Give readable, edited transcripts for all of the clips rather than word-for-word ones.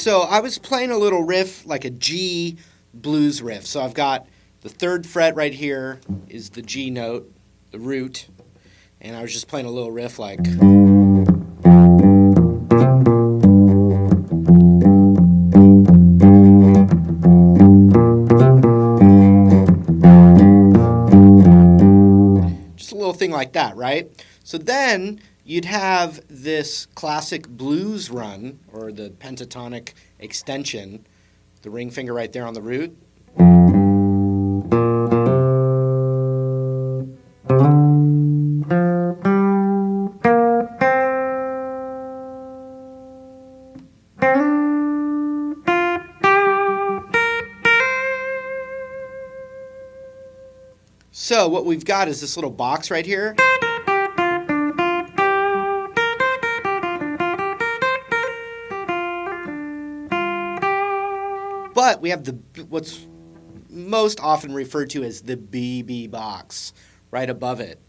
so I was playing a little riff, like a G blues riff. So I've got the 3rd fret right here is the G note, the root, and I was just playing a little riff like... just a little thing like that, right? So then you'd have this classic blues run, or the pentatonic extension, the ring finger right there on the root. So what we've got is this little box right here. But we have what's most often referred to as the BB box right above it.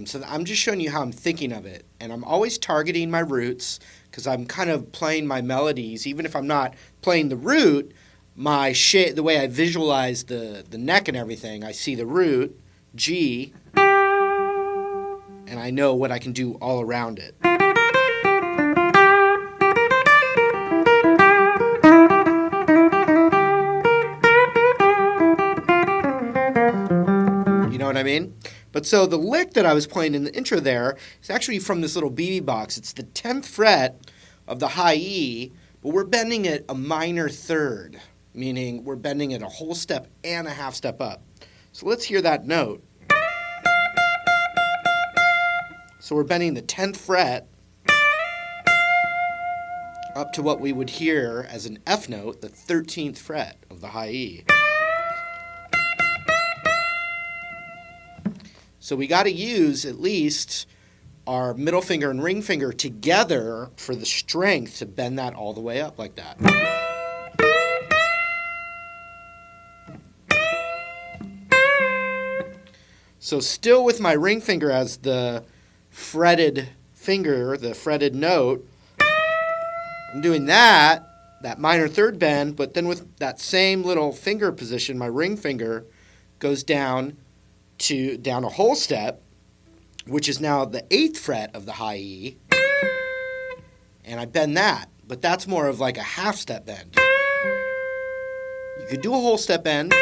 So I'm just showing you how I'm thinking of it. And I'm always targeting my roots because I'm kind of playing my melodies. Even if I'm not playing the root, the way I visualize the neck and everything, I see the root, G, and I know what I can do all around it. You know what I mean? But so the lick that I was playing in the intro there is actually from this little BB box. It's the 10th fret of the high E, but we're bending it a minor 3rd, meaning we're bending it a whole step and a half step up. So let's hear that note. So we're bending the 10th fret up to what we would hear as an F note, the 13th fret of the high E. So we got to use at least our middle finger and ring finger together for the strength to bend that all the way up like that. So still with my ring finger as the fretted finger, the fretted note, I'm doing that minor 3rd bend, but then with that same little finger position, my ring finger goes down a whole step, which is now the 8th fret of the high E, and I bend that, but that's more of like a half step bend. You could do a whole step bend,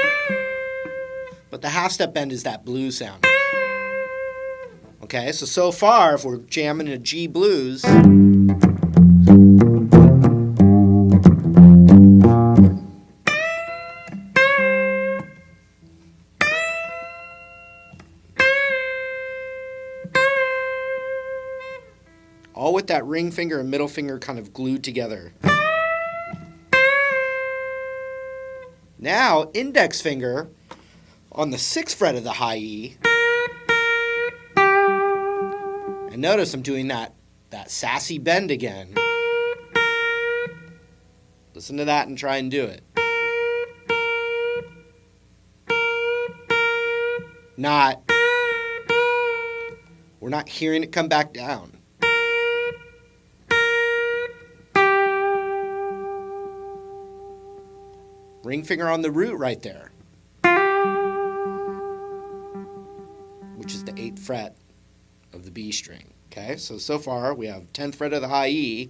but the half step bend is that blues sound. Okay, so far, if we're jamming a G blues, all with that ring finger and middle finger kind of glued together. Now, index finger on the 6th fret of the high E. And notice I'm doing that sassy bend again. Listen to that and try and do it. We're not hearing it come back down. Ring finger on the root right there, which is the 8th fret of the B string. Okay, so far we have 10th fret of the high E,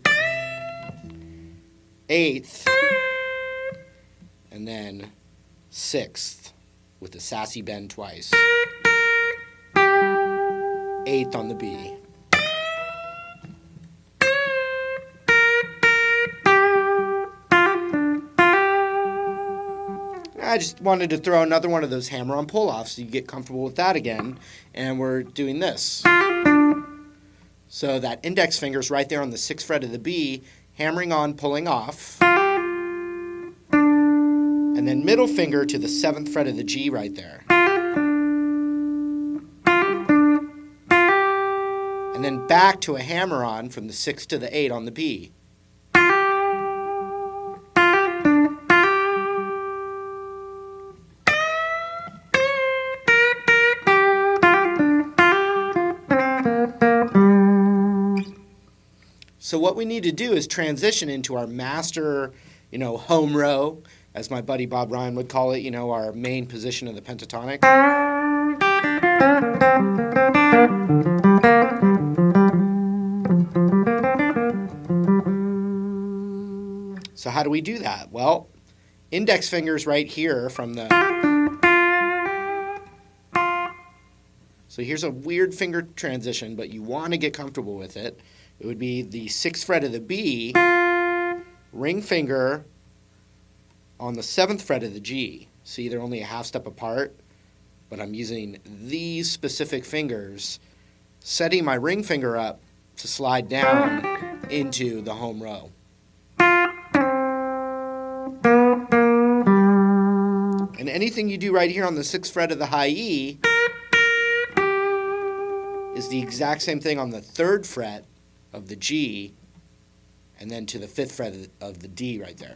8th, and then 6th with the sassy bend twice. 8th on the B. I just wanted to throw another one of those hammer-on pull-offs so you get comfortable with that again. And we're doing this. So that index finger's right there on the 6th fret of the B, hammering on, pulling off. And then middle finger to the 7th fret of the G right there. And then back to a hammer-on from the 6th to the 8 on the B. So what we need to do is transition into our master, home row, as my buddy Bob Ryan would call it, our main position of the pentatonic. So how do we do that? Well, index fingers right here from the... So here's a weird finger transition, but you want to get comfortable with it. It would be the 6th fret of the B, ring finger on the 7th fret of the G. See, they're only a half step apart, but I'm using these specific fingers, setting my ring finger up to slide down into the home row. And anything you do right here on the 6th fret of the high E is the exact same thing on the 3rd fret of the G, and then to the 5th fret of the D right there.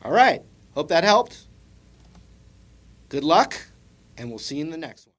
All right, hope that helped. Good luck, and we'll see you in the next one.